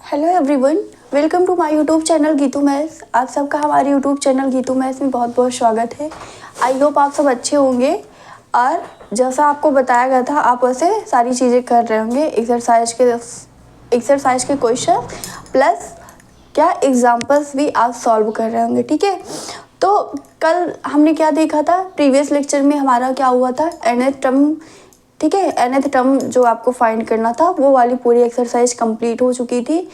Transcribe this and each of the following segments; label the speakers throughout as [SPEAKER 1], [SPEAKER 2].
[SPEAKER 1] Hello everyone, welcome to my YouTube channel Geetu maths. आप सबका हमारे यूट्यूब चैनल गीतू मैथ्स में बहुत बहुत स्वागत है। आई होप आप सब अच्छे होंगे और जैसा आपको बताया गया था आप वैसे सारी चीज़ें कर रहे होंगे। एक्सरसाइज के क्वेश्चन प्लस क्या एग्जाम्पल्स भी आप सॉल्व कर रहे होंगे। ठीक है, तो कल हमने क्या देखा था, प्रीवियस लेक्चर में हमारा क्या हुआ था, nth टर्म। ठीक है, nth टर्म जो आपको फाइंड करना था वो वाली पूरी एक्सरसाइज कंप्लीट हो चुकी थी।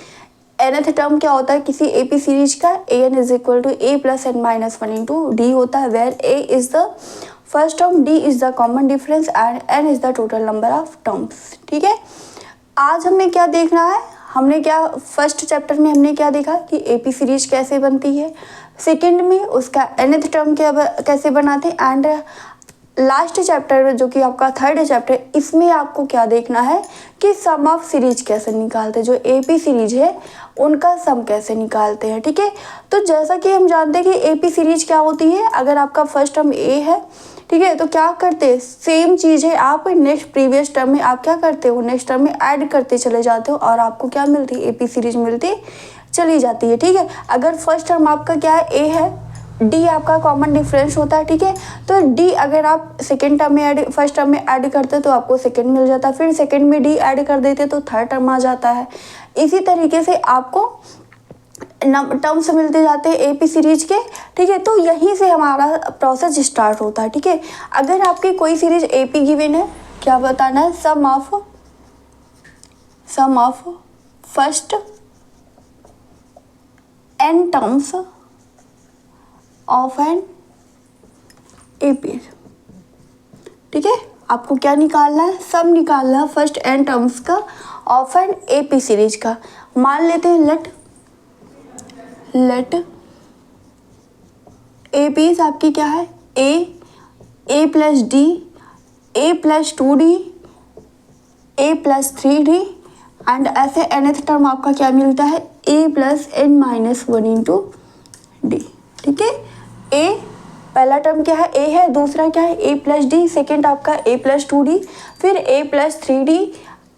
[SPEAKER 1] nth टर्म क्या होता है किसी एपी सीरीज का, an is equal to a plus n minus one into d होता है, where a is the first term, d is the common difference and n is the total number of terms. ठीक है, आज हमें क्या देखना है, हमने क्या फर्स्ट चैप्टर में हमने क्या देखा कि एपी सीरीज कैसे बनती है, सेकंड में उसका nth टर्म कैसे बनाते हैं, एंड लास्ट चैप्टर में जो कि आपका थर्ड चैप्टर, इसमें आपको क्या देखना है कि सम ऑफ सीरीज कैसे निकालते हैं, जो एपी सीरीज है उनका सम कैसे निकालते हैं। ठीक है, तो जैसा कि हम जानते हैं कि एपी सीरीज क्या होती है, अगर आपका फर्स्ट टर्म ए है, ठीक है, तो क्या करते हैं, सेम चीज़ है, आप नेक्स्ट प्रीवियस टर्म में आप क्या करते हो, नेक्स्ट टर्म में ऐड करते चले जाते हो और आपको क्या मिलती है, एपी सीरीज मिलती चली जाती है। ठीक है, अगर फर्स्ट टर्म आपका क्या है, ए है, डी आपका कॉमन डिफरेंस होता है। ठीक है, तो डी अगर आप सेकेंड टर्म में फर्स्ट टर्म में ऐड करते तो आपको सेकेंड मिल जाता है, फिर सेकेंड में डी ऐड कर देते तो थर्ड टर्म आ जाता है। इसी तरीके से आपको टर्म्स मिलते जाते हैं एपी सीरीज के। ठीक है, तो यहीं से हमारा प्रोसेस स्टार्ट होता है। ठीक है, अगर आपकी कोई सीरीज एपी गिवन है, क्या बताना है, sum of first n terms of an AP. ठीक है, आपको क्या निकालना है, सम निकालना है फर्स्ट n टर्म्स का ऑफ एन एपी सीरीज का। मान लेते हैं लेट एपीज आपकी क्या है, a plus d, a plus two d, a plus three d, and ऐसे nth टर्म आपका क्या मिलता है, a plus n minus one into d. ठीक है, ए पहला टर्म क्या है, ए है, दूसरा क्या है, ए प्लस डी, सेकेंड आपका ए प्लस टू डी, फिर a plus three d,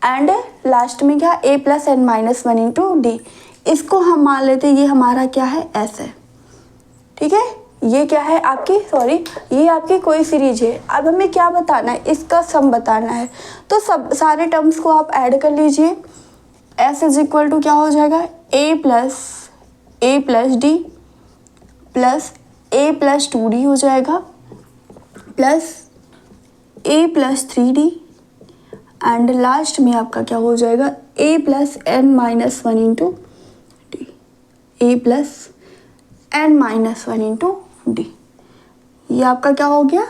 [SPEAKER 1] and last में क्या, a plus n minus one into d. इसको हम मान लेते हैं ये हमारा क्या है, एस है। ठीक है, ये क्या है आपकी, ये आपकी कोई सीरीज है। अब हमें क्या बताना है, इसका सम बताना है, तो सब सारे टर्म्स को आप ऐड कर लीजिए। एस इज इक्वल टू क्या हो जाएगा, a plus d plus a plus two d हो जाएगा, plus a plus three d, and last में आपका क्या हो जाएगा, a plus n minus one into d, a plus n minus one into d. ये आपका क्या हो गया,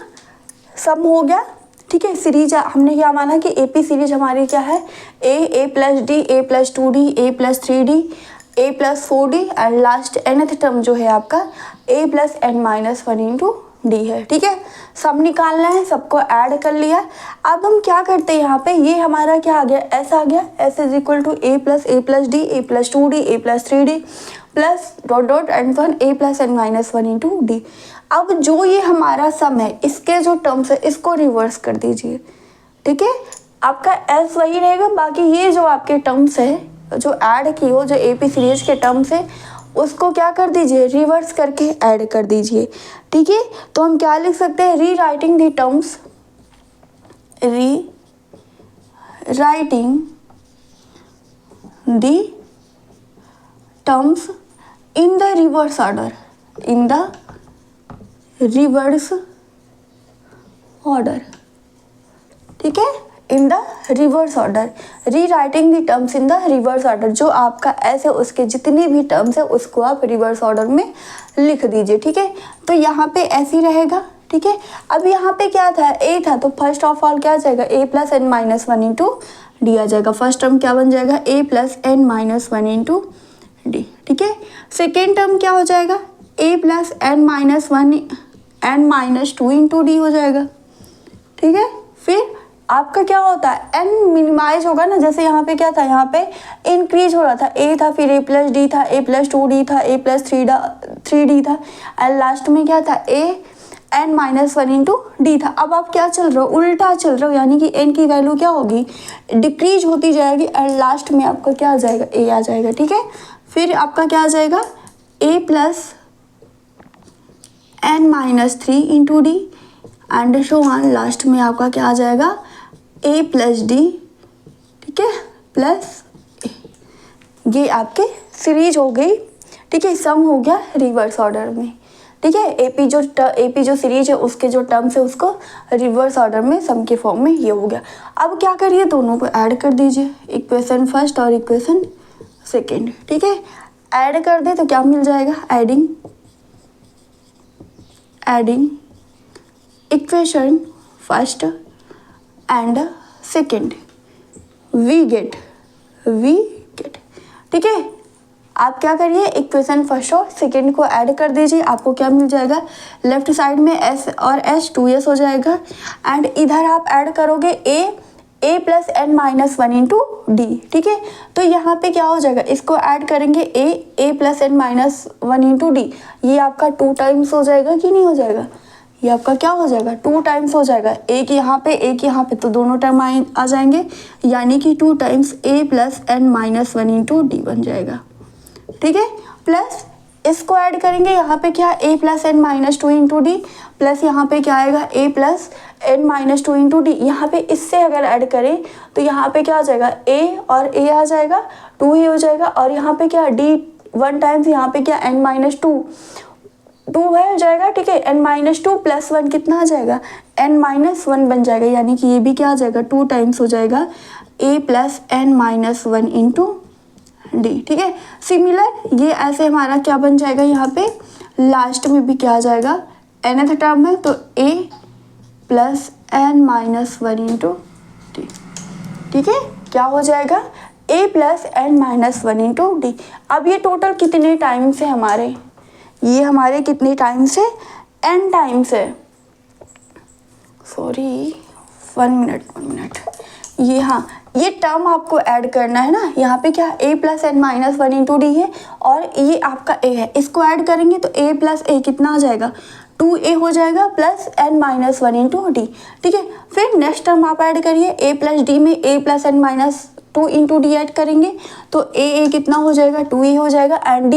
[SPEAKER 1] सम हो गया। ठीक है, सीरीज हमने क्या माना कि एपी सीरीज हमारी क्या है, a plus d, a plus two d, a plus three d, a plus four d, and last nth term जो है आपका a plus n minus one into d है। ठीक है, सब निकालना है, सबको ऐड कर लिया। अब हम क्या करते हैं यहाँ पे, ये हमारा क्या आ गया, एस आ गया, s is equal to a plus d, a plus two d, a plus three d, plus dot dot and one a plus n minus one into d. अब जो ये हमारा सम है, इसके जो टर्म्स है इसको रिवर्स कर दीजिए। ठीक है, आपका एस वही रहेगा, बाकी ये जो आपके टर्म्स है जो ऐड की हो, जो एपी सीरीज के टर्म्स है उसको क्या कर दीजिए, रिवर्स करके ऐड कर दीजिए। ठीक है, तो हम क्या लिख सकते हैं, री writing the terms in the reverse order. ठीक है, इन द रिवर्स ऑर्डर, री writing the terms in the reverse order. जो आपका ऐसे उसके जितनी भी टर्म्स है उसको आप रिवर्स ऑर्डर में लिख दीजिए। ठीक है, तो यहाँ पे ऐसे ही रहेगा। ठीक है, अब यहाँ पे क्या था, ए था, तो फर्स्ट ऑफ ऑल क्या आ जाएगा, a plus n minus one into d आ जाएगा। फर्स्ट टर्म क्या बन जाएगा, a plus n minus one into d. ठीक है, सेकेंड टर्म क्या हो जाएगा, a plus n minus one n minus two into d हो जाएगा। ठीक है, फिर आपका क्या होता है, एन मिनिमाइज होगा ना, जैसे यहाँ पे क्या था, यहाँ पे इंक्रीज हो रहा था, ए था, फिर ए प्लस डी था, ए प्लस टू डी था, ए प्लस थ्री डी था, एंड लास्ट में क्या था, ए n minus one into D था। अब आप क्या चल रहे हो, उल्टा चल रहे हो, यानी कि n की वैल्यू क्या होगी, डिक्रीज होती जाएगी एंड लास्ट में आपका क्या आ जाएगा, a आ जाएगा। ठीक है, फिर आपका क्या आ जाएगा, a plus n minus three into D and show on, last में आपका क्या आ जाएगा, a प्लस डी। ठीक है, प्लस ये आपके सीरीज हो गई। ठीक है, सम हो गया रिवर्स ऑर्डर में। ठीक है, एपी जो सीरीज है उसके जो टर्म्स है उसको रिवर्स ऑर्डर में सम के फॉर्म में ये हो गया। अब क्या करिए, दोनों को ऐड कर दीजिए, इक्वेशन फर्स्ट और इक्वेशन सेकेंड। ठीक है, ऐड कर दे तो क्या मिल जाएगा, adding equation first and second we get. ठीक है, आप क्या करिए, इक्वेशन फर्स्ट और सेकेंड को ऐड कर दीजिए, आपको क्या मिल जाएगा, लेफ्ट साइड में s और s 2s हो जाएगा एंड इधर आप ऐड करोगे a plus n minus one into d. ठीक है, तो यहाँ पे क्या हो जाएगा, इसको ऐड करेंगे a plus n minus one into d, ये आपका 2 टाइम्स हो जाएगा कि नहीं हो जाएगा, ये आपका क्या हो जाएगा, 2 टाइम्स हो जाएगा, एक यहाँ पे तो दोनों टर्म आ जाएंगे, यानी कि 2 times a plus n minus one into D बन जाएगा। ठीक है, प्लस इसको ऐड करेंगे, यहाँ पे क्या, a plus n minus two into D, plus यहाँ पे क्या आएगा, a plus n minus two into D. यहाँ पे इससे अगर ऐड करें तो यहाँ पे क्या आ जाएगा, a और a आ जाएगा, 2 ही हो जाएगा, और यहाँ पे क्या d 1 टाइम्स, यहाँ पे क्या n माइनस टू हो जाएगा। ठीक है, n minus two plus one कितना आ जाएगा, n माइनस वन बन जाएगा, यानी कि ये भी क्या आ जाएगा, 2 टाइम्स हो जाएगा a plus n minus one into d. ठीक है, सिमिलर ये ऐसे हमारा क्या बन जाएगा, यहाँ पे लास्ट में भी क्या आ जाएगा, nth टर्म है तो a plus n minus one into d. ठीक है, क्या हो जाएगा, a plus n minus one into d. अब ये टोटल कितने टाइम्स है हमारे, ये हमारे कितने टाइम्स है, n टाइम्स है, सॉरी 1 मिनट, ये हाँ, ये टर्म आपको ऐड करना है ना, यहाँ पे क्या a plus n minus one into d है और ये आपका a है, इसको ऐड करेंगे तो a प्लस a कितना आ जाएगा, 2a हो जाएगा plus n minus one into d. ठीक है, फिर नेक्स्ट टर्म आप ऐड करिए, a प्लस डी में a plus n minus two into D add करेंगे तो a कितना हो जाएगा, 2a हो जाएगा एंड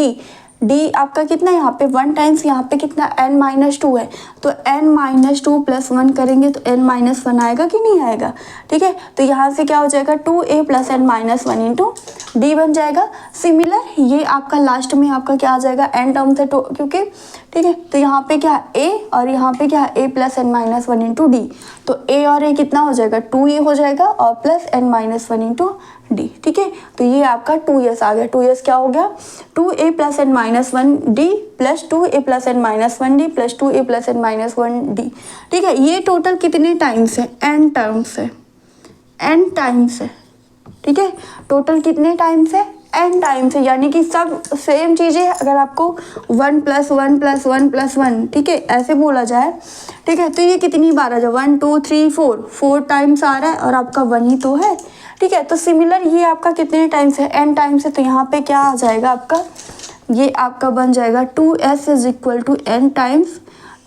[SPEAKER 1] डी आपका कितना, यहाँ पे 1 टाइम्स, यहाँ पे कितना n माइनस टू है, तो n minus two plus one करेंगे तो n माइनस वन आएगा कि नहीं आएगा। ठीक है, तो यहाँ से क्या हो जाएगा, 2a plus n minus one into D बन जाएगा। सिमिलर ये आपका लास्ट में आपका क्या आ जाएगा, n टर्म से क्योंकि ठीक है, तो यहाँ पे क्या a और यहाँ पे क्या a plus n minus one into D, तो a और a कितना हो जाएगा, 2a हो जाएगा और plus n minus one into d. ठीक है, तो ये आपका 2s आ गया, 2s क्या हो गया, 2a plus n minus one D plus 2a plus n minus one D plus 2a plus n minus one D. ठीक है, ये टोटल कितने टाइम्स है, n टाइम्स है, n टाइम्स है। ठीक है, टोटल कितने टाइम्स है, n टाइम्स है, यानी कि सब सेम चीज़ें, अगर आपको 1 प्लस 1 प्लस 1 प्लस 1 ठीक है ऐसे बोला जाए, ठीक है, तो ये कितनी बार आ जाए, 1 2 3 4 टाइम्स आ रहा है और आपका 1 ही तो है। ठीक है, तो सिमिलर ये आपका कितने टाइम्स है, n टाइम्स है, तो यहाँ पे क्या आ जाएगा आपका, ये आपका बन जाएगा 2s is equal to n times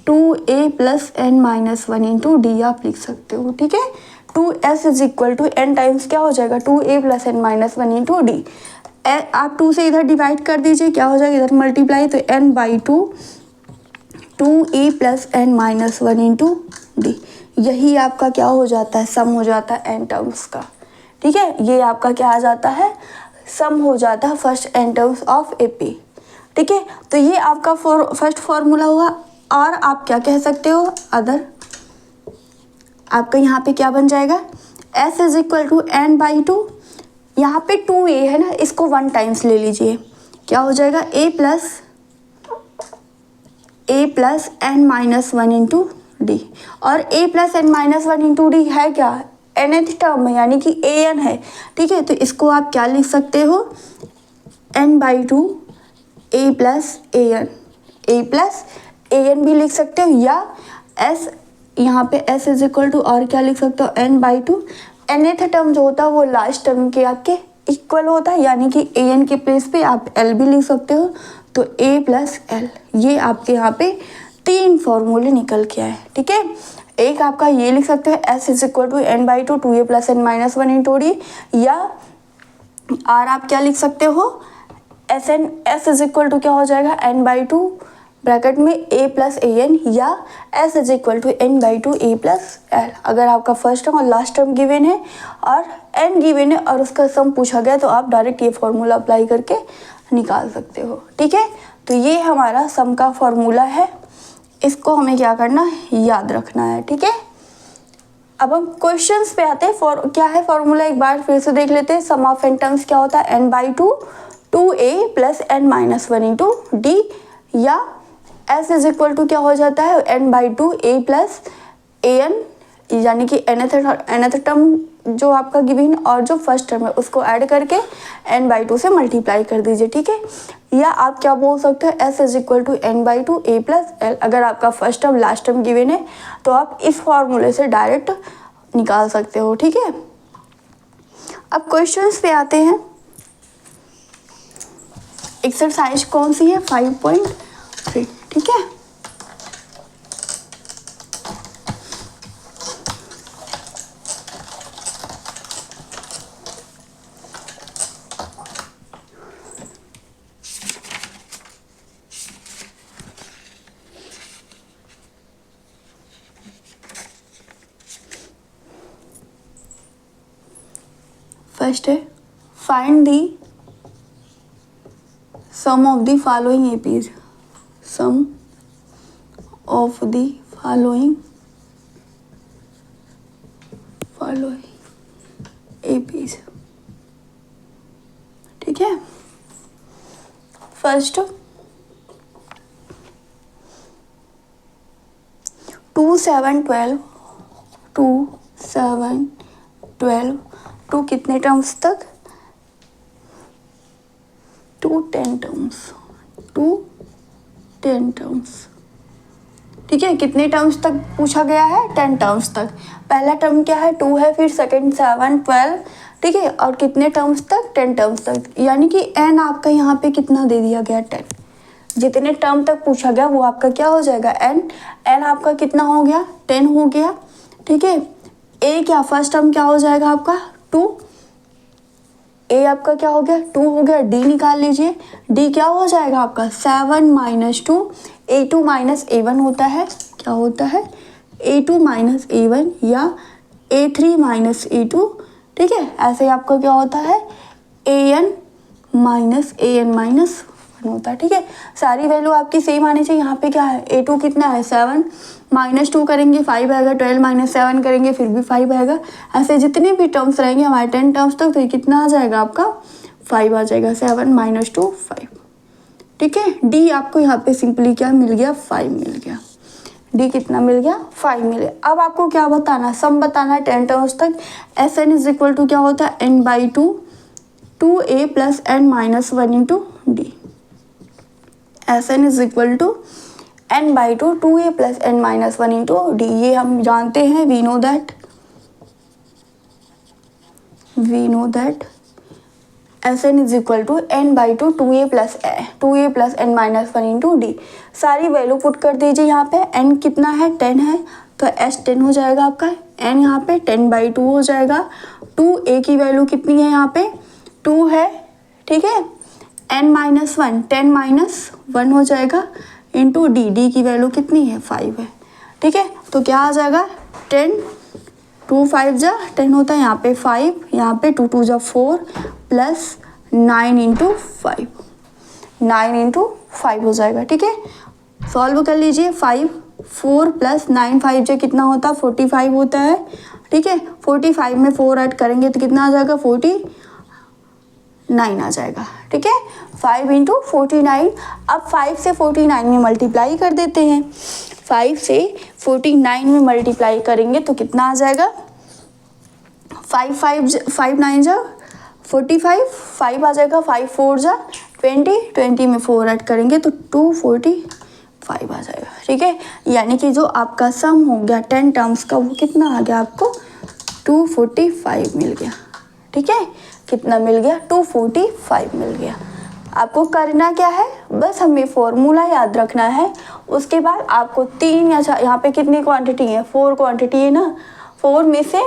[SPEAKER 1] 2a plus n minus one into d आप लिख सकते हो। ठीक है, 2s is equal to n times क्या हो जाएगा, 2a plus n minus one into d. आप 2 से इधर डिवाइड कर दीजिए, क्या हो जाएगा, इधर मल्टीप्लाई, तो n by 2a plus n minus one into D, यही आपका क्या हो जाता है, सम हो जाता है n टर्म्स का। ठीक है, ये आपका क्या आ जाता है, सम हो जाता है first n terms of AP. ठीक है, तो ये आपका फर्स्ट फॉर्मूला हुआ, और आप क्या कह सकते हो, अदर आपका यहाँ पे क्या बन जाएगा, s is equal to n by two, यहाँ पे 2a है ना, इसको 1 टाइम्स ले लीजिए, क्या हो जाएगा, a plus n minus one into D, और a plus n minus one into d है क्या, nth टर्म है, यानी कि an है। ठीक है, तो इसको आप क्या लिख सकते हो, n by to a plus an भी लिख सकते हो, या s यहाँ पे s इज इक्वल टू और क्या लिख सकते हो, n by to, nth term जो होता है वो लास्ट टर्म के आपके इक्वल होता है, यानी कि an के प्लेस पे आप l भी लिख सकते हो, तो a प्लस l, ये आपके यहाँ पे 3 फॉर्मूले निकल के आए, ठीक है। एक आपका ये लिख सकते हैं s is equal to n/2 2a plus n minus 1 into d, या आर आप क्या लिख सकते हो s इज इक्वल टू क्या हो जाएगा n/2 ब्रैकेट में a प्लस ए एन, या s is equal to n/2 a plus l. अगर आपका फर्स्ट टर्म और लास्ट टर्म गिवन है और n गिवन है और उसका सम पूछा गया तो आप डायरेक्ट ये फॉर्मूला अप्लाई करके निकाल सकते हो, ठीक है। तो ये हमारा सम का फॉर्मूला है, इसको हमें क्या करना है, याद रखना है, ठीक है। अब हम क्वेश्चंस पे आते हैं। क्या है फॉर्मूला, एक बार फिर से देख लेते हैं। सम ऑफ n टर्म्स क्या होता है, n/2 2a plus n minus 1 into d, या s इज इक्वल टू क्या हो जाता है n/2 a plus a N, यानी कि nth टर्म जो आपका गिवन और जो फर्स्ट टर्म है उसको ऐड करके n/2 से मल्टीप्लाई कर दीजिए, ठीक है। या आप क्या बोल सकते हो s is equal to n/2 a plus l. अगर आपका first term last term given है तो आप इस फॉर्मूले से डायरेक्ट निकाल सकते हो, ठीक है। अब क्वेश्चंस पे आते हैं। एक्सरसाइज कौन सी है, 5.3, ठीक है। फर्स्ट है find the sum of the following APs, sum of the following APs, ठीक है। फर्स्ट 2 7 12 2 7 12 टू कितने टर्म्स तक, 2 10 टर्म्स, 2 10 टर्म्स, ठीक है। कितने टर्म्स तक पूछा गया है, 10 टर्म्स तक। पहला टर्म क्या है 2 है, फिर सेकंड 7 12, ठीक है। और कितने टर्म्स तक, 10 टर्म्स तक, यानी कि n आपका यहाँ पे कितना दे दिया गया 10। जितने टर्म तक पूछा गया वो आपका क्या हो जाएगा n आपका कितना हो गया 10 हो गया, ठीक है। a क्या फर्स्ट टर्म क्या हो जाएगा आपका 2, a आपका क्या हो गया 2 हो गया। d निकाल लीजिए, d क्या हो जाएगा आपका 7 माइनस 2, a2 माइनस a1 होता है, क्या होता है a2 माइनस a1 या a3 माइनस a2, ठीक है। ऐसे ही आपका क्या होता है an माइनस an माइनस 1 होता है, ठीक है। सारी वैल्यू आपकी सेम आनी चाहिए। यहाँ पे क्या है a2 कितना है 7 माइनस 2 करेंगे 5 आएगा, 12 माइनस 7 करेंगे फिर भी 5 आएगा। ऐसे जितने भी टर्म्स रहेंगे हमारे 10 टर्म्स तक, तो ये कितना आ जाएगा आपका 5 आ जाएगा, 7 माइनस 2 5, ठीक है। डी आपको यहाँ पे सिंपली क्या मिल गया 5 मिल गया, डी कितना मिल गया 5 मिल गया। अब आपको क्या बताना, सम बताना है 10 टर्म्स तक। S n is equal to क्या होता है n/2 2a plus n minus 1 into d. S n is equal to n/2 2a plus n minus 1 into d. ये हम जानते हैं, we know that s n is equal to n/2 2a plus n minus 1 into d. सारी value put कर दीजिए यहाँ पे। n कितना है 10 है तो s 10 हो जाएगा आपका, n यहाँ पे 10/2 हो जाएगा। 2a की वैल्यू कितनी है यहाँ पे 2 है, ठीक है। n माइनस 1 10 माइनस 1 हो जाएगा इंटू डी, डी की वैल्यू कितनी है 5 है, ठीक है। तो क्या आ जाएगा 10 2 5 जा 10 होता है, यहाँ पे 5, यहाँ पे 2 2 जा 4 प्लस 9 इंटू 5, 9 इंटू 5 हो जाएगा, ठीक है। सॉल्व कर लीजिए 5 4 प्लस 9 5 जो कितना होता है 45 होता है, ठीक है। 45 में 4 ऐड करेंगे तो कितना आ जाएगा 49 आ जाएगा, ठीक है। 5 इंटू 49। अब 5 से 49 में मल्टीप्लाई कर देते हैं। 5 से 49 में मल्टीप्लाई करेंगे तो कितना आ जाएगा 5 9 जा 45, 5 आ जाएगा, 5 4 जा 20, 20 में 4 ऐड करेंगे तो 245 आ जाएगा, ठीक है। यानी कि जो आपका सम हो गया 10 टर्म्स का वो कितना आ गया आपको 245 मिल गया, ठीक है। कितना मिल गया 245 मिल गया। आपको करना क्या है, बस हमें फॉर्मूला याद रखना है। उसके बाद आपको 3 या यहाँ पे कितनी क्वांटिटी है, 4 क्वांटिटी है ना, 4 में से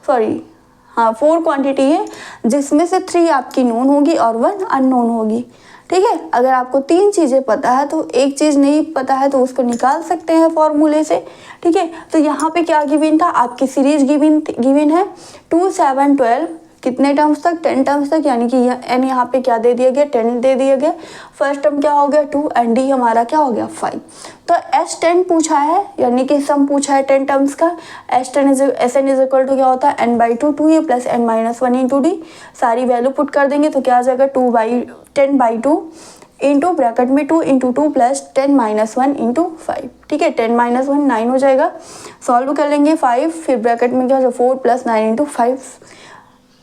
[SPEAKER 1] सॉरी हाँ 4 क्वांटिटी है, जिसमें से 3 आपकी नोन होगी और 1 अननोन होगी। ठीक है, अगर आपको 3 चीज़ें पता है तो एक चीज़ नहीं पता है तो उसको निकाल सकते हैं फॉर्मूले से। ठीक है, तो यहाँ पे क्या गिवन था, आपकी सीरीज गिवन है 2 7 12 कितने टर्म्स तक, 10 टर्म्स तक, यानी कि एन यहाँ पे क्या दे दिया गया, 10 दे दिया गया। फर्स्ट टर्म क्या हो गया 2 एंड डी हमारा क्या हो गया 5। तो एस 10 पूछा है, यानी कि सम पूछा है 10 टर्म्स का। S n is equal to क्या होता है n/2 2a plus n-1 into d. सारी वैल्यू पुट कर देंगे तो क्या आ जाएगा 10/2 इंटू ब्रैकेट में 2 इंटू 2 प्लस 10-1 इंटू 5। ठीक है, 10-1 9 हो जाएगा। सॉल्व कर लेंगे 5, फिर ब्रैकेट में क्या 4 प्लस 9 इंटू 5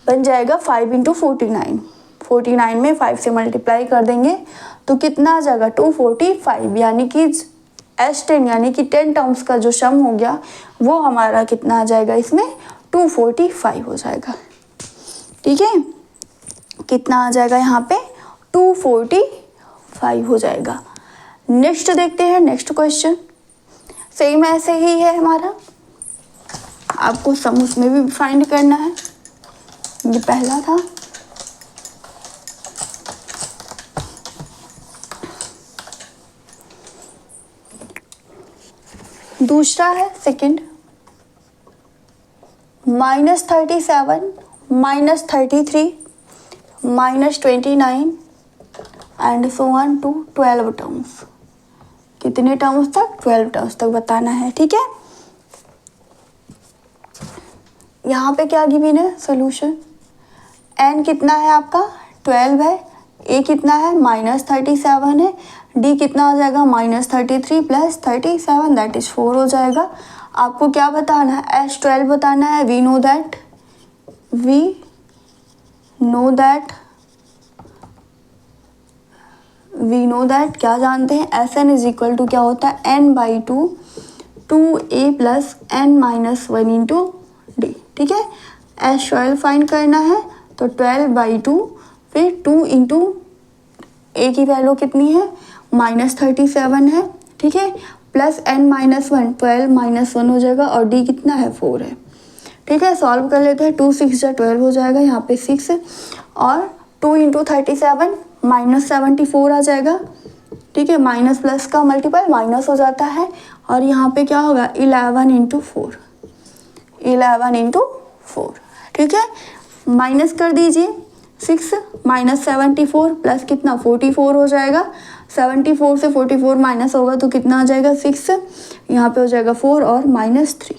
[SPEAKER 1] बन जाएगा 5 इंटू 49। 49 में 5 से मल्टीप्लाई कर देंगे तो कितना आ जाएगा 245, यानी कि S10 यानी कि 10 टर्म्स का जो सम हो गया वो हमारा कितना आ जाएगा, इसमें 245 हो जाएगा। ठीक है, कितना आ जाएगा यहाँ पे 245 हो जाएगा। नेक्स्ट देखते हैं, नेक्स्ट क्वेश्चन सेम ऐसे ही है हमारा, आपको सम उसमें भी फाइंड करना है। ये पहला था। दूसरा है second, -37 -33 -29 and so on to 12 terms. कितने टर्म्स तक, 12 टर्म्स तक बताना है। ठीक है, यहाँ पे क्या गिवन है सोल्यूशन, n कितना है आपका 12 है, a कितना है -37 है, d कितना हो जाएगा -33 प्लस 37 दैट इज 4 हो जाएगा। आपको क्या बताना है, S12 बताना है। वी नो दैट क्या जानते हैं, Sn इज इक्वल टू क्या होता है n/2 2a plus n-1 into d. ठीक है, S12 फाइंड करना है तो 12/2 फिर 2 इंटू ए की वैल्यू कितनी है -37 है। ठीक है, प्लस n-1 12-1 हो जाएगा और डी कितना है 4 है। ठीक है, सॉल्व कर लेते हैं। 2 6 जा 12 हो जाएगा, यहाँ पे 6 और 2 इंटू 37 -74 आ जाएगा। ठीक है, माइनस प्लस का मल्टीपल माइनस हो जाता है और यहाँ पे क्या होगा 11 इंटू 4 ठीक है, माइनस कर दीजिए 6 -74 प्लस कितना 44 हो जाएगा। 74 से 44 माइनस होगा तो कितना आ जाएगा 6, यहाँ पे हो जाएगा 4 और -3।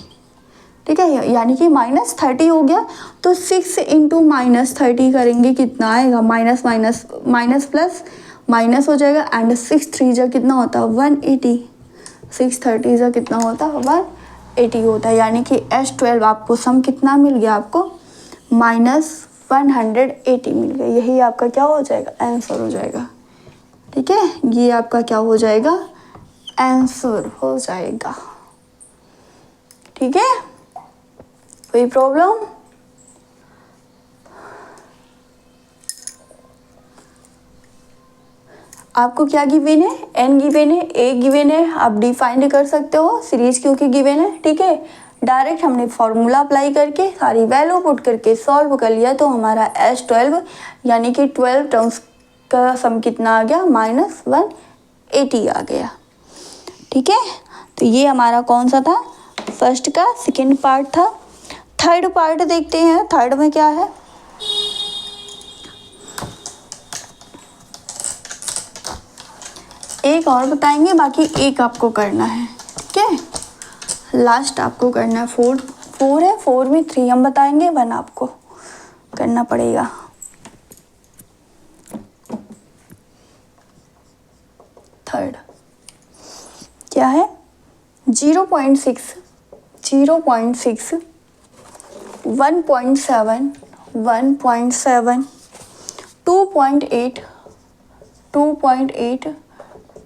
[SPEAKER 1] ठीक है, यानी कि -30 हो गया। तो 6 इंटू -30 करेंगे कितना आएगा, माइनस प्लस माइनस हो जाएगा एंड 6 3 जा कितना होता है 180, 6 30 जा कितना होता है 180 होता है। यानी कि S12 आपको सम कितना मिल गया, आपको -180 मिल गया। यही आपका क्या हो जाएगा, आंसर हो जाएगा। ठीक है, ये आपका क्या हो जाएगा, आंसर हो जाएगा। ठीक है, कोई प्रॉब्लम? आपको क्या गिवन है, n गिवन है, a गिवन है, आप डिफाइंड कर सकते हो सीरीज क्योंकि गिवन है। ठीक है, डायरेक्ट हमने फॉर्मूला अप्लाई करके सारी वैल्यू पुट करके सॉल्व कर लिया तो हमारा S12 यानी कि 12 टर्म्स का सम कितना आ गया -180 आ गया। ठीक है, तो ये हमारा कौन सा था, फर्स्ट का सेकेंड पार्ट था। थर्ड पार्ट देखते हैं, थर्ड में क्या है। एक और बताएंगे, बाकी एक आपको करना है। ठीक है, लास्ट आपको करना है। 4 है, 4 में 3 हम बताएंगे, 1 आपको करना पड़ेगा। थर्ड क्या है, 0.6 1.7 1.7 2.8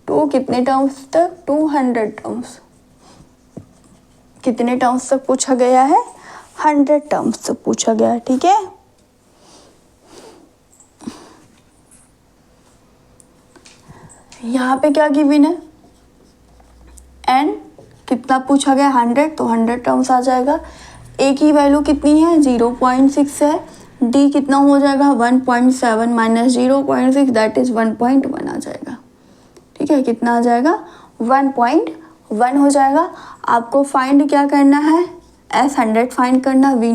[SPEAKER 1] 2 कितने टर्म्स तक 200 टर्म्स, कितने टर्म्स तक पूछा गया है 100 टर्म्स तक पूछा गया है। ठीक है, यहाँ पे क्या गिवन है, n कितना पूछा गया 100, तो 100 टर्म्स आ जाएगा। a की वैल्यू कितनी है 0.6 है, d कितना हो जाएगा 1.7 माइनस 0.6 दैट इज 1.1 आ जाएगा। ठीक है, कितना आ जाएगा 1.1 हो जाएगा। आपको फाइंड क्या करना है, S100 फाइंड करना। We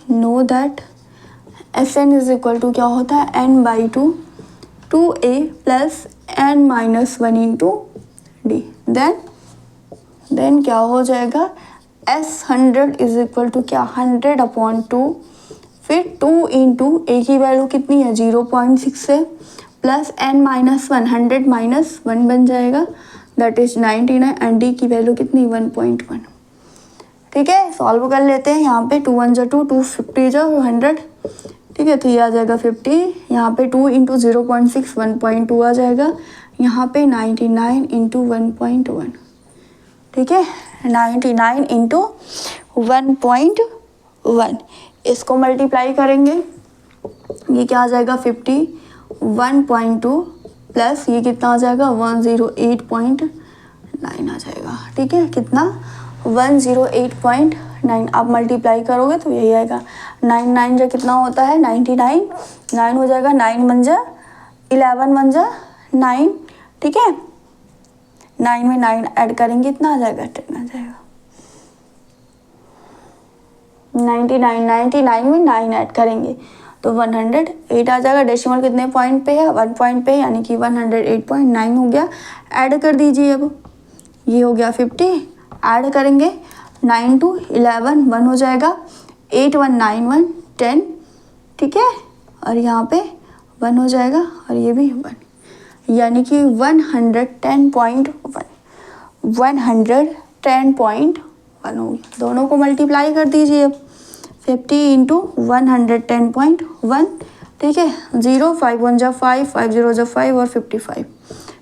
[SPEAKER 1] know that Sn is equal to क्या होता है n/2 2a plus n-1 into D. Then क्या हो जाएगा S100 इज इक्वल टू क्या 100/2, फिर 2 इंटू ए की वैल्यू कितनी है 0.6 है, प्लस n-1 100 माइनस 1 बन जाएगा दैट इज 99 एंड डी की वैल्यू कितनी 1.1। ठीक है, सॉल्व कर लेते हैं। यहाँ पे 2 1 2 2 50 100। ठीक है, तो ये आ जाएगा 50। यहाँ पे 2 इंटू 0.6 1.2 आ जाएगा। यहाँ पे 99 इंटू 1.1। ठीक है, 99 इंटू 1.1, इसको मल्टीप्लाई करेंगे, ये क्या आ जाएगा 50 1.2 प्लस ये कितना आ जाएगा 108.9 आ जाएगा। ठीक है, कितना 108.9 आप मल्टीप्लाई करोगे तो यही आएगा। 9 जो कितना होता है 99, 9 हो जाएगा 9 1 जा 11 1 जा 9। ठीक है, 9 में 9 ऐड करेंगे इतना आ जाएगा 10 आ जाएगा। 99 में 9 ऐड करेंगे तो 108 आ जाएगा। डेसिमल कितने पॉइंट पे है 1 पॉइंट पे, यानी कि 108.9 हो गया। ऐड कर दीजिए, अब ये हो गया 50, ऐड करेंगे 9 2 11 1 हो जाएगा, 8 1 9 1 10। ठीक है, और यहाँ पे 1 हो जाएगा और ये भी 1, यानी कि 110.1 110.1 हो गया। दोनों को मल्टीप्लाई कर दीजिए अब 50 इंटू 110.1। ठीक है, 0 5 1 जा 5 5 0 जा 5 और 55।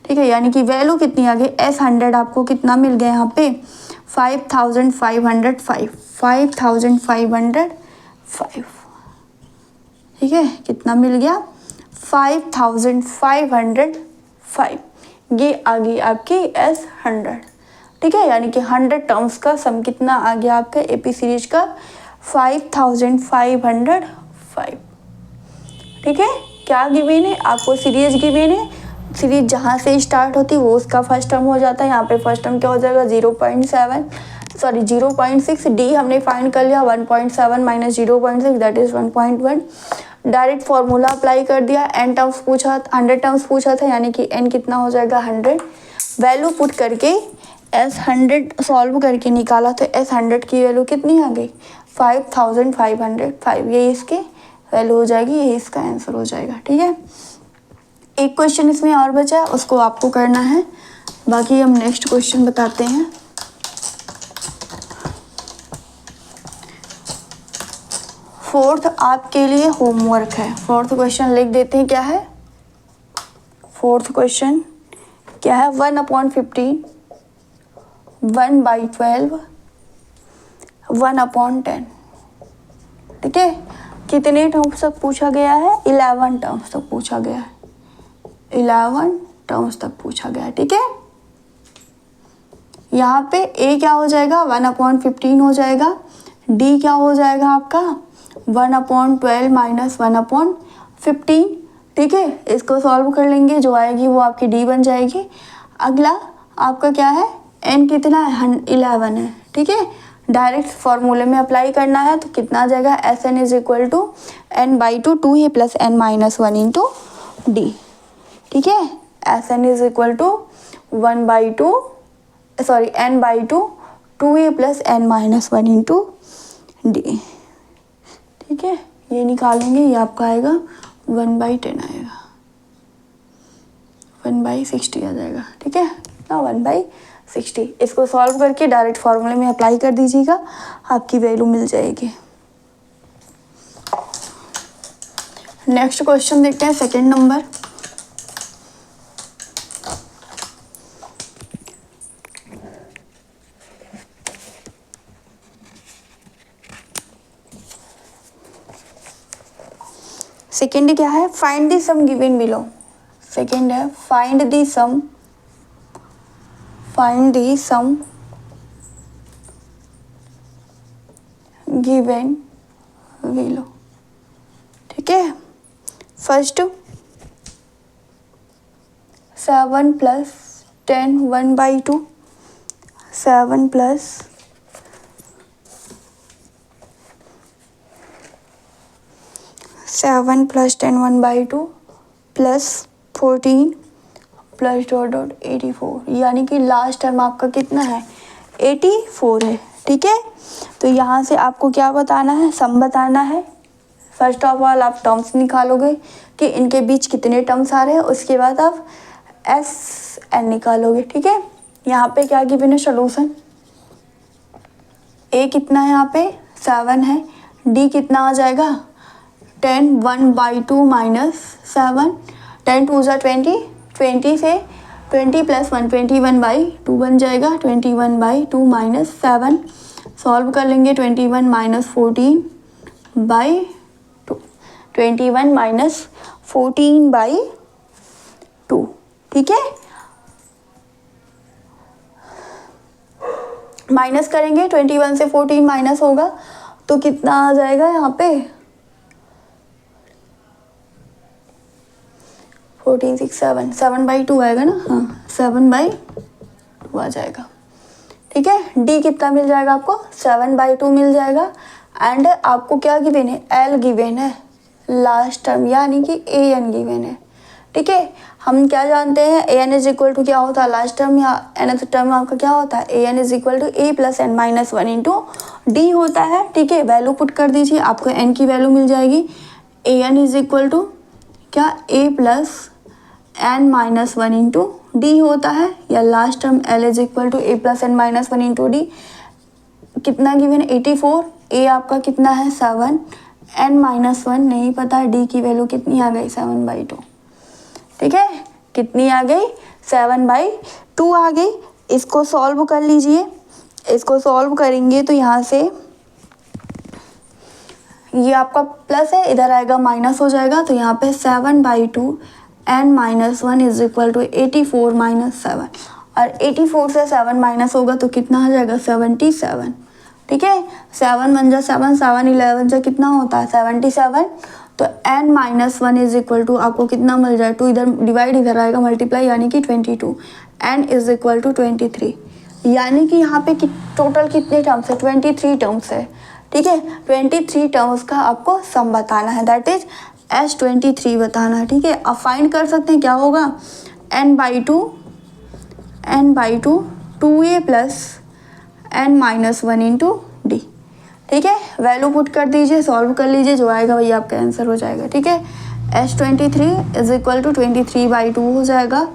[SPEAKER 1] ठीक है, यानी कि वैल्यू कितनी आ गई S100 आपको कितना मिल गया यहाँ पे 5505 5505। ठीक है, कितना मिल गया 5505। ये आ गई आपकी S100। ठीक है, यानी कि 100 टर्म्स का सम कितना आ गया आपका एपी सीरीज का 5505। ठीक है, क्या गिवन है आपको सीरीज गिवन है। सीरीज जहाँ से स्टार्ट होती है वो उसका फर्स्ट टर्म हो जाता है। यहाँ पे फर्स्ट टर्म क्या हो जाएगा 0.6 डी हमने फाइंड कर लिया 1.7 minus 0.6 that is 1.1। Direct formula apply कर दिया। एन टर्म्स पूछा 100 टर्म्स पूछा था, यानी कि एन कितना हो जाएगा 100। वैल्यू पुट करके S100 सॉल्व करके निकाला तो S100 की वैल्यू कितनी आ गई 5505। ये इसकी वैल्यू हो जाएगी, ये इसका आंसर हो जाएगा। ठीक है, एक क्वेश्चन इसमें और बचा है, उसको आपको करना है, बाकी हम नेक्स्ट क्वेश्चन बताते हैं। फोर्थ आपके लिए होमवर्क है। फोर्थ क्वेश्चन लिख देते हैं, क्या है फोर्थ क्वेश्चन, क्या है 1/15 1/12 1/10। ठीक है, कितने टर्म्स तक पूछा गया है 11 टर्म्स तक पूछा गया है, 11 टर्म्स तक पूछा गया है। ठीक है, यहाँ पे a क्या हो जाएगा 1/15 हो जाएगा, d क्या हो जाएगा आपका 1/12 माइनस 1/15। ठीक है, इसको सॉल्व कर लेंगे, जो आएगी वो आपकी d बन जाएगी। अगला आपका क्या है n कितना है 11 है। ठीक है, डायरेक्ट फॉर्मूले में अप्लाई करना है तो कितना आ जाएगा Sn is equal to n/2 2 है प्लस n-1 इंटू डी। ठीक है, Sn is equal to n/2 2 है प्लस n-1 इंटू डी। ठीक है, ये निकालेंगे, ये आपका आएगा 1/10 आएगा, 1/60 आ जाएगा। ठीक है, ना 1/60। इसको सॉल्व करके डायरेक्ट फॉर्मूले में अप्लाई कर दीजिएगा, आपकी वैल्यू मिल जाएगी। नेक्स्ट क्वेश्चन देखते हैं, सेकंड नंबर। सेकेंड क्या है, find the sum given below. Second है find the sum given below. ठीक है, फर्स्ट 7 + 10 1/2, 7 + 10 1/2 + 14 + ... 84, यानी कि लास्ट टर्म आपका कितना है 84 है। ठीक है, तो यहाँ से आपको क्या बताना है, सम बताना है। फर्स्ट ऑफ ऑल आप टर्म्स निकालोगे कि इनके बीच कितने टर्म्स आ रहे हैं, उसके बाद आप SN निकालोगे। ठीक है, यहाँ पे क्या गिवन है सोल्यूशन, A कितना है यहाँ पे 7 है, D कितना आ जाएगा 10 1/2 - 7, 10 2 = 20, 20 से 20 + 1 21/2 बन जाएगा, 21/2 - 7 सॉल्व कर लेंगे, 21 - 14/2, 21 - 14/2। ठीक है, माइनस करेंगे, 21 से 14 माइनस होगा तो कितना आ जाएगा यहाँ पे 14 6 7 7/2 आएगा ना, हाँ 7/2 आ जाएगा। ठीक है, D कितना मिल जाएगा आपको 7/2 मिल जाएगा। एंड आपको क्या गिवन है, L गिवन है लास्ट टर्म, यानी कि AN गिवन है। ठीक है, हम क्या जानते हैं AN = क्या होता है लास्ट टर्म या nth टर्म आपका क्या होता है, AN = A + n - 1 × D होता है। ठीक है, वैल्यू पुट कर दीजिए, आपको n की वैल्यू मिल जाएगी। AN = क्या A + n - 1 × D होता है, या last term L = A + n - 1 × D। कितना गिवन 84, A आपका कितना है 7, n - 1 नहीं पता, D की वैल्यू कितनी आ गई 7/2। ठीक है, कितनी आ गई 7/2 आ गई। इसको सॉल्व कर लीजिए, इसको सॉल्व करेंगे तो यहाँ से ये आपका प्लस है, इधर आएगा माइनस हो जाएगा, तो यहाँ पे 7/2 n - 1 = 84 - 7, और 84 से 7 माइनस होगा तो कितना आ जाएगा 77। ठीक है, 7 1 जा 7, 7 11 जा कितना होता है 77, तो n - 1 = आपको कितना मिल जाए 2, इधर डिवाइड इधर आएगा मल्टीप्लाई, यानी कि 22, n = 23, यानी कि यहाँ पे टोटल कितने टर्म्स है 23 टर्म्स है। ठीक है, 23 टर्म्स का आपको सम बताना है, दैट इज S23 बताना है। ठीक है, अब फाइंड कर सकते हैं क्या होगा n/2 2A + n - 1 × D। ठीक है, वैल्यू पुट कर दीजिए, सॉल्व कर लीजिए, जो आएगा वही आपका आंसर हो जाएगा। ठीक है, S23 = 23/2 हो जाएगा।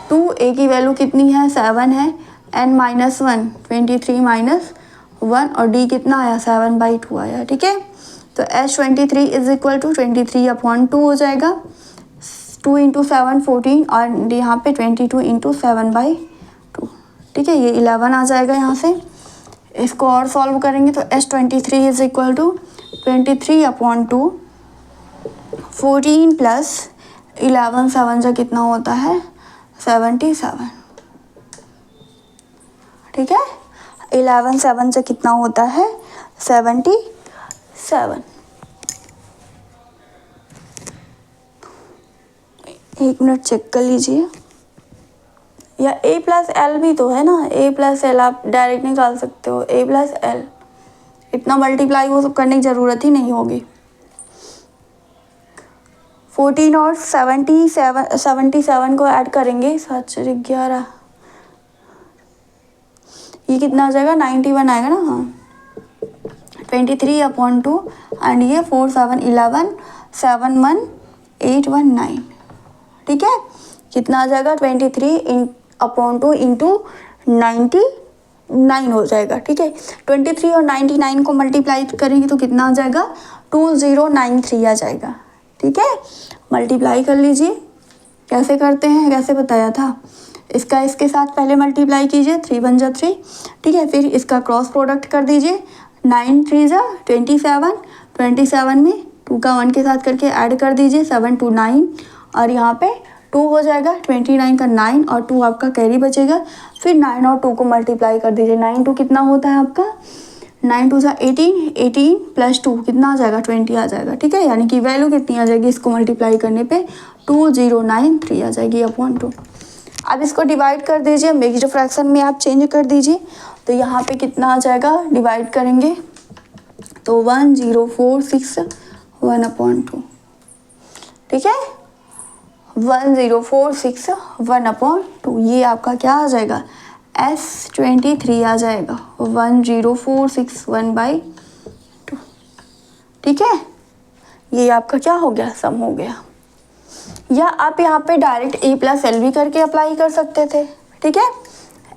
[SPEAKER 1] 2A की वैल्यू कितनी है 7 है, n - 1 23 - 1, और D कितना आया 7/2 आया। ठीक है, तो S23 = 23/2 हो जाएगा, 2 × 7 14, और यहाँ पे 22 × 7/2। ठीक है, ये 11 आ जाएगा यहाँ से। इसको और सॉल्व करेंगे तो S23 = 23/2, 14 + 11 7 जा कितना होता है 77। ठीक है, 11 7 से कितना होता है 77। एक मिनट चेक कर लीजिए, या A + L भी तो है ना, A + L आप डायरेक्ट निकाल सकते हो, A + L, इतना मल्टीप्लाई वो सब करने की ज़रूरत ही नहीं होगी। 14 और 77 को ऐड करेंगे 7 से 11, ये कितना आ जाएगा 91 आएगा ना, हाँ 23/2, एंड ये 4 7 11 7 1 8 1 9। ठीक है, कितना आ जाएगा 23/2 × 99 हो जाएगा। ठीक है, 23 और 99 को मल्टीप्लाई करेंगे तो कितना आ जाएगा 2093 आ जाएगा। ठीक है, मल्टीप्लाई कर लीजिए, कैसे करते हैं कैसे बताया था, इसका इसके साथ पहले मल्टीप्लाई कीजिए, 3 1 जा 3। ठीक है, फिर इसका क्रॉस प्रोडक्ट कर दीजिए, 9 3 जा 27, 27 में 2 का 1 के साथ करके ऐड कर दीजिए, 7 2 9, और यहाँ पे 2 हो जाएगा, 29 का 9 और 2 आपका कैरी बचेगा। फिर 9 और 2 को मल्टीप्लाई कर दीजिए। 9 2 कितना होता है आपका, 9 2 सा 18, 18 प्लस 2 कितना आ जाएगा, 20 आ जाएगा। ठीक है, यानी कि वैल्यू कितनी आ जाएगी इसको मल्टीप्लाई करने पे, 2093 आ जाएगी अपॉन 2। अब इसको डिवाइड कर दीजिए, मिक्स्ड फ्रैक्शन में आप चेंज कर दीजिए। तो यहाँ पे कितना आ जाएगा, डिवाइड करेंगे तो 1046 अपॉन 2। ठीक है, 1046 अपॉन 2, ये आपका क्या आ जाएगा, S23 आ जाएगा, 1046/2। ठीक है, ये आपका क्या हो गया, सम हो गया। या आप यहाँ पे डायरेक्ट a प्लस एल भी करके अप्लाई कर सकते थे। ठीक है,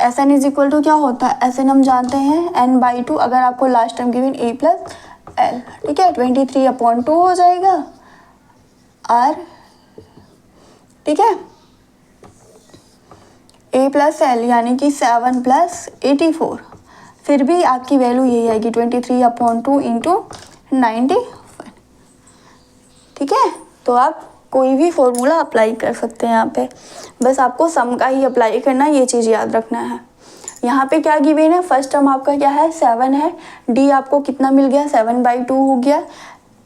[SPEAKER 1] s n is equal to क्या होता है, एस एन हम जानते हैं n/2, अगर आपको last time given a plus l. ठीक है, 23/2 हो जाएगा r। ठीक है, a प्लस एल यानी कि 7 + 84, फिर भी आपकी वैल्यू यही आएगी 23/2 इंटू 91। ठीक है, तो आप कोई भी फॉर्मूला अप्लाई कर सकते हैं यहाँ पे, बस आपको सम का ही अप्लाई करना है, ये चीज़ याद रखना है। यहाँ पे क्या गिवन है, फर्स्ट टर्म आपका क्या है, 7 है, डी आपको कितना मिल गया, 7/2 हो गया।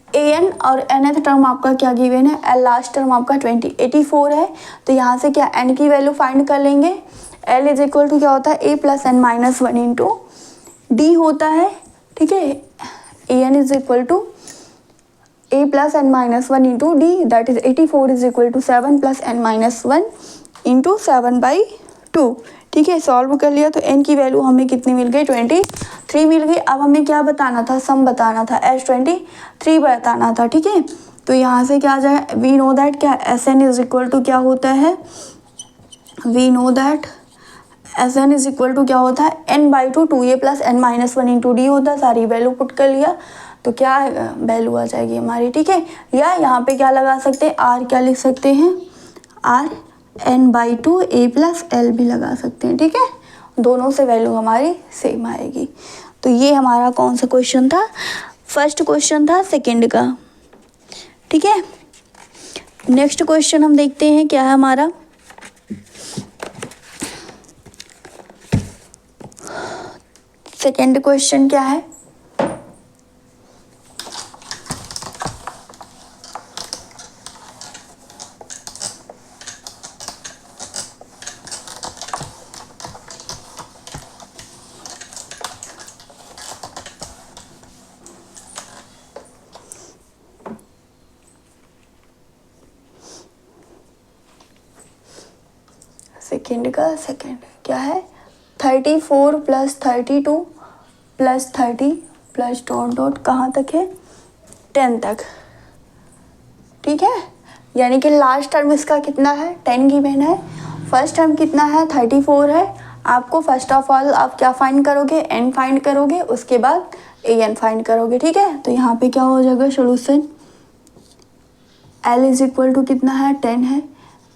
[SPEAKER 1] an और nth टर्म आपका क्या गिवन है, एल लास्ट टर्म आपका 84 है। तो यहाँ से क्या n की वैल्यू फाइंड कर लेंगे। l इज इक्वल टू क्या होता है, a plus n minus 1 into d होता है। ठीक है, an is equal to a plus n minus 1 into d, that is 84 is equal to 7 + n minus 1 into 7/2। ठीक है, सॉल्व कर लिया तो n की वैल्यू हमें कितनी मिल गई, 23 मिल गई। अब हमें क्या बताना था, सम बताना था, S23 बताना था। ठीक है, तो यहाँ से क्या आ जाए, वी नो दैट क्या s n is equal to क्या होता है, we know that s n is equal to क्या होता है, n/2 2a plus n minus 1 into d होता है। सारी वैल्यू पुट कर लिया तो क्या वैल्यू आ जाएगी हमारी। ठीक है, या यहाँ पे क्या लगा सकते हैं, आर क्या लिख सकते हैं, r n/2 a plus L भी लगा सकते हैं। ठीक है, दोनों से वैल्यू हमारी सेम आएगी। तो ये हमारा कौन सा क्वेश्चन था, फर्स्ट क्वेश्चन था सेकंड का। ठीक है, नेक्स्ट क्वेश्चन हम देखते हैं क्या है हमारा। सेकंड क्वेश्चन क्या है, सेकंड का सेकंड क्या है, 34 + 32 + 30 + डॉट कहाँ तक है, 10 तक। ठीक है, यानी कि लास्ट टर्म इसका कितना है, 10 गिवन है, फर्स्ट टर्म कितना है, 34 है। आपको फर्स्ट ऑफ ऑल आप क्या फाइंड करोगे, n फाइंड करोगे, उसके बाद an फाइंड करोगे। ठीक है, तो यहाँ पे क्या हो जाएगा solution, l is equal to कितना है, 10 है,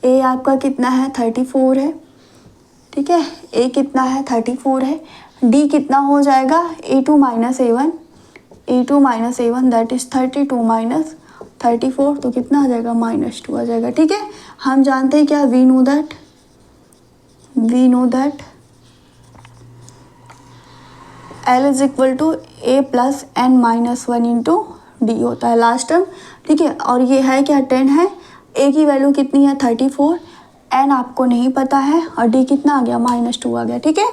[SPEAKER 1] a आपका कितना है, 34 है। ठीक है, a कितना है, 34 है, d कितना हो जाएगा, a2 minus a1, a2 minus a1 that is 32 minus 34, तो कितना आ जाएगा, -2 आ जाएगा। ठीक है, हम जानते हैं क्या, we know that l is equal to a plus n minus 1 into d होता है लास्ट टर्म। ठीक है, और ये है क्या, 10 है, a की वैल्यू कितनी है, 34, n आपको नहीं पता है, और d कितना आ गया, -2 आ गया। ठीक है,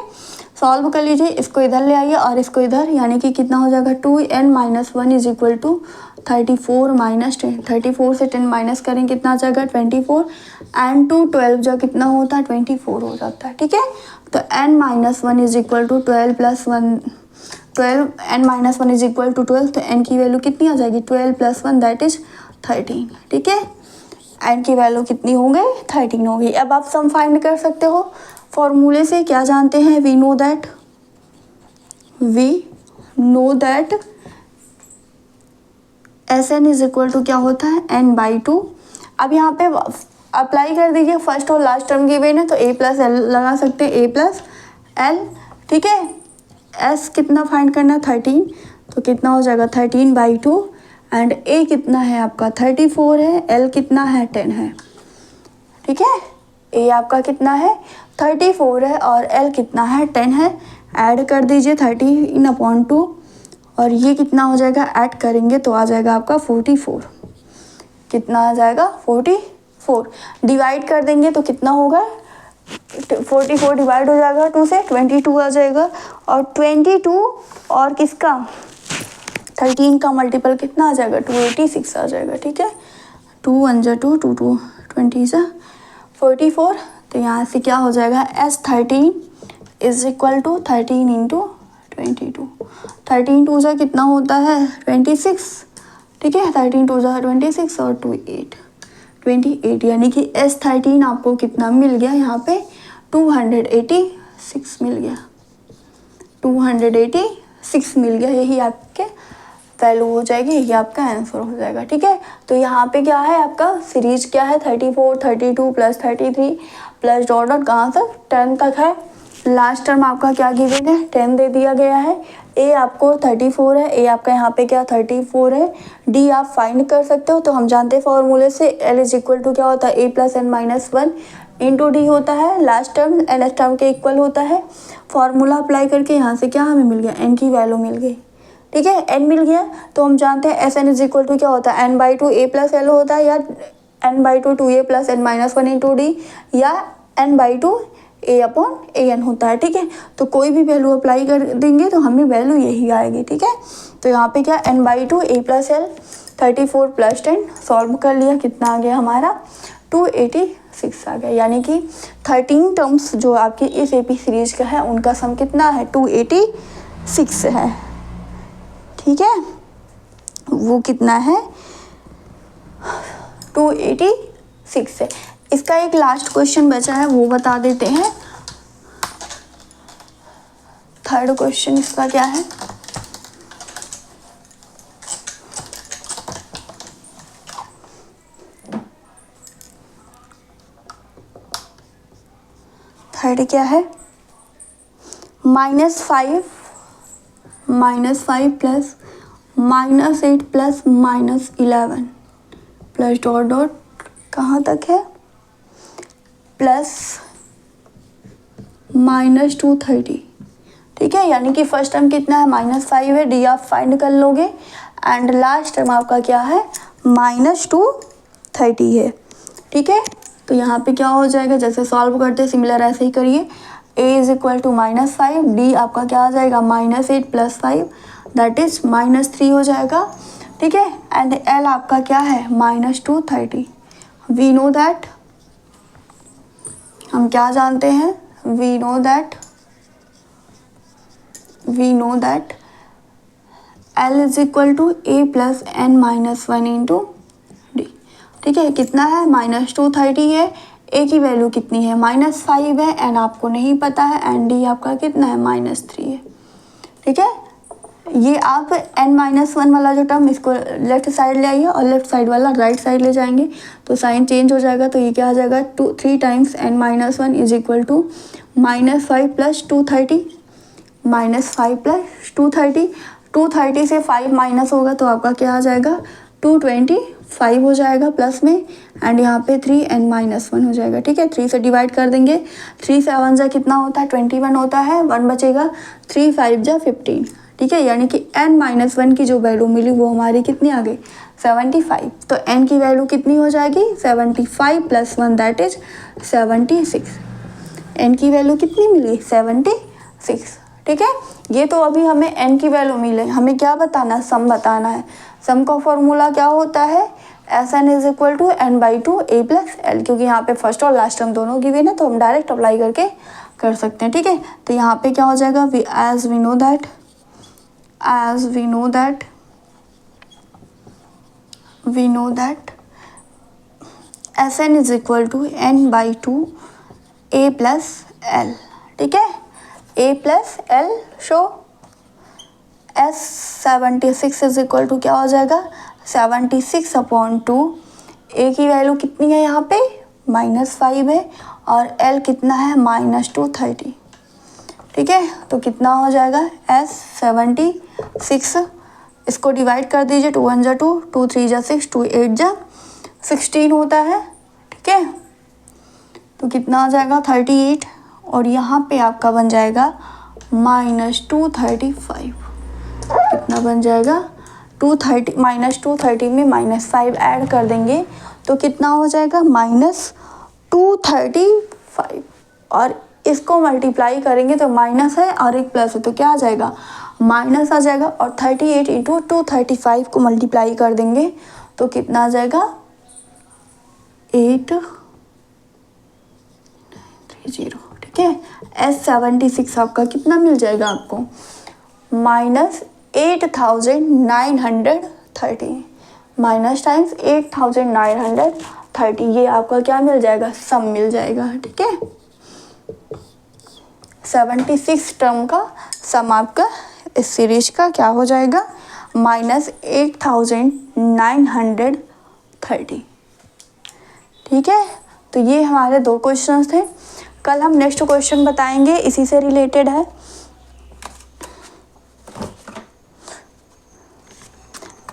[SPEAKER 1] सॉल्व कर लीजिए, इसको इधर ले आइए और इसको इधर, यानी कि कितना हो जाएगा, 2n minus 1 is equal to 34 minus 10, 34 से 10 माइनस करें कितना आ जाएगा, 24, एंड 2 12 जो कितना होता है, 24 हो जाता है। ठीक है, तो n minus 1 is equal to 12 + 1 12, n minus 1 is equal to 12, तो n की वैल्यू कितनी आ जाएगी, 12 + 1 दैट इज 13। ठीक है, n की वैल्यू कितनी हो गई, 13 हो गई। अब आप सम फाइंड कर सकते हो फॉर्मूले से, क्या जानते हैं, we know that s n is equal to क्या होता है, n/2। अब यहाँ पे अप्लाई कर दीजिए, फर्स्ट और लास्ट टर्म गिवन है तो a प्लस एल लगा सकते हैं, a प्लस एल। ठीक है, s कितना फाइंड करना, 13, तो कितना हो जाएगा, 13/2, एंड a कितना है आपका, 34 है, l कितना है, 10 है। ठीक है। ए आपका कितना है 34 है और एल कितना है 10 है। ऐड कर दीजिए 13/2 और ये कितना हो जाएगा, ऐड करेंगे तो आ जाएगा आपका 44। कितना आ जाएगा 44। डिवाइड कर देंगे तो कितना होगा 44 डिवाइड हो जाएगा 2 से 22 आ जाएगा। और 22 और किसका 13 का मल्टीपल कितना आ जाएगा 286 आ जाएगा। ठीक है, 2 1 जा 2 2 2 20 जा 44। तो यहाँ से क्या हो जाएगा S13 is equal to 13 into 22। 13 2 जा कितना होता है 26। ठीक है, 13 2 जा 26 और 2 8 28, यानी कि S13 आपको कितना मिल गया यहाँ पे 286 मिल गया। 286 मिल गया, यही आपके वैल्यू हो जाएगी, यही आपका आंसर हो जाएगा। ठीक है, तो यहाँ पे क्या है आपका सीरीज क्या है 34 32 प्लस 33 प्लस डॉट डॉट कहाँ तक 10 तक है। लास्ट टर्म आपका क्या गिवन है 10 दे दिया गया है। ए आपको 34 है, ए आपका यहाँ पे क्या 34 है। डी आप फाइंड कर सकते हो, तो हम जानते हैं फॉर्मूले से एल इज इक्वल टू क्या होता है a plus n minus 1 into d होता है। Last term nth term के इक्वल होता है। फॉर्मूला अप्लाई करके यहाँ से क्या हमें मिल गया एन की वैल्यू मिल गई। ठीक है, एन मिल गया तो हम जानते हैं s n is equal to क्या होता है n/2 a प्लस एल होता है, या n/2 2a plus n minus 1 into d, या n/2 a/an होता है। ठीक है, तो कोई भी वैल्यू अप्लाई कर देंगे तो हमें वैल्यू यही आएगी। ठीक है, तो यहाँ पे क्या n/2 a plus L 34 plus 10 solve कर लिया, कितना आ गया हमारा 286 आ गया। यानी कि 13 टर्म्स जो आपकी इस एपी सीरीज का है उनका सम कितना है 286 है। ठीक है, वो कितना है 286 है। इसका एक लास्ट क्वेश्चन बचा है वो बता देते हैं। थर्ड क्वेश्चन इसका क्या है, थर्ड क्या है -5 plus -8 plus -11 plus dot dot कहाँ तक है प्लस -230। ठीक है, यानी कि फर्स्ट टर्म कितना है -5 है, डी आप फाइंड कर लोगे। एंड लास्ट टर्म आपका क्या है -230 है। ठीक है, तो यहाँ पे क्या हो जाएगा, जैसे सॉल्व करते सिमिलर ऐसे ही करिए। a is equal to -5, d आपका क्या आ जाएगा -8 प्लस 5 दैट इज -3 हो जाएगा। ठीक है, एंड l आपका क्या है -230। वी नो दैट, हम क्या जानते हैं, we know that l is equal to a plus n minus 1 into d. ठीक है, कितना है -230 है, a की वैल्यू कितनी है -5 है, n आपको नहीं पता है, एंड डी आपका कितना है -3 है। ठीक है, ये आप n-1 वाला जो टर्म इसको लेफ्ट साइड ले आइए और लेफ्ट साइड वाला राइट साइड ले जाएंगे तो साइन चेंज हो जाएगा। तो ये क्या आ जाएगा 3 times n-1 is equal to -5 plus 230 -5 plus 230। 230 से 5 माइनस होगा तो आपका क्या आ जाएगा 225 हो जाएगा प्लस में, एंड यहाँ पे 3n-1 हो जाएगा। ठीक है, 3 से डिवाइड कर देंगे, 3 से 1 जा कितना होता है 21 होता है, 1 बचेगा, 3 5 जा 15। ठीक है, यानी कि n-1 की जो वैल्यू मिली वो हमारी कितनी आ गई 75। तो n की वैल्यू कितनी हो जाएगी 75 प्लस 1 दैट इज 76। n की वैल्यू कितनी मिली 76। ठीक है, ये तो अभी हमें n की वैल्यू मिले, हमें क्या बताना है सम बताना है। सम का फॉर्मूला क्या होता है Sn is equal to n/2 a plus l, क्योंकि यहाँ पे फर्स्ट और लास्ट टर्म दोनों गिवन है तो हम डायरेक्ट अप्लाई करके कर सकते हैं। ठीक है, तो यहाँ पे क्या हो जाएगा as we know that Sn is equal to n/2 a plus l. ठीक है, a plus l so S76 is equal to क्या हो जाएगा 76/2। a की वैल्यू कितनी है यहाँ पे -5 है और l कितना है -230। ठीक है, तो कितना हो जाएगा S76, इसको डिवाइड कर दीजिए 2 1 जा 2 2 3 जा 6 2 8 जा 16 होता है। ठीक है, तो कितना आ जाएगा 38 और यहाँ पे आपका बन जाएगा -235। कितना बन जाएगा 230 -230 में -5 ऐड कर देंगे तो कितना हो जाएगा -235 और इसको मल्टीप्लाई करेंगे तो माइनस है और एक प्लस है तो क्या आ जाएगा माइनस आ जाएगा और 38 इंटू 235 को मल्टीप्लाई कर देंगे तो कितना आ जाएगा 830। ठीक है S76 आपका कितना मिल जाएगा आपको -8930 माइनस टाइम्स 8930 ये आपका क्या मिल जाएगा सम मिल जाएगा। ठीक है 76 टर्म का सम आपका इस सीरीज का क्या हो जाएगा -8930। ठीक है तो ये हमारे 2 क्वेश्चंस थे। कल हम नेक्स्ट क्वेश्चन बताएंगे इसी से रिलेटेड है।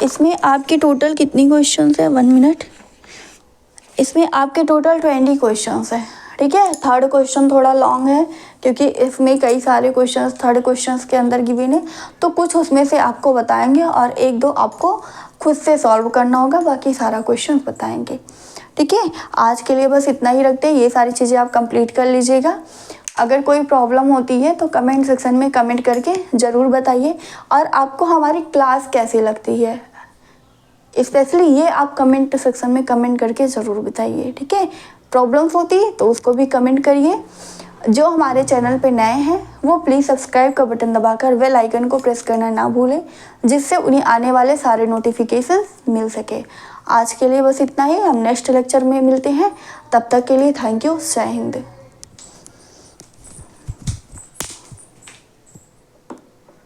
[SPEAKER 1] इसमें आपके टोटल कितनी क्वेश्चंस है 1 मिनट। इसमें आपके टोटल 20 क्वेश्चंस है। ठीक है 3rd क्वेश्चन थोड़ा लॉन्ग है क्योंकि इसमें कई सारे क्वेश्चंस 3rd क्वेश्चंस के अंदर गिवन है तो कुछ उसमें से आपको बताएंगे और 1-2 आपको खुद से सॉल्व करना होगा, बाकी सारा क्वेश्चन बताएंगे। ठीक है आज के लिए बस इतना ही रखते हैं। ये सारी चीज़ें आप कंप्लीट कर लीजिएगा। अगर कोई प्रॉब्लम होती है तो कमेंट सेक्शन में कमेंट करके ज़रूर बताइए और आपको हमारी क्लास कैसी लगती है स्पेशली ये आप कमेंट सेक्शन में कमेंट करके ज़रूर बताइए। ठीक है प्रॉब्लम्स होती है तो उसको भी कमेंट करिए। जो हमारे चैनल पे नए हैं वो प्लीज़ सब्सक्राइब का बटन दबाकर बेल आइकन को प्रेस करना ना भूलें जिससे उन्हें आने वाले सारे नोटिफिकेशन मिल सके। आज के लिए बस इतना ही। हम नेक्स्ट लेक्चर में मिलते हैं। तब तक के लिए थैंक यू। जय हिंद।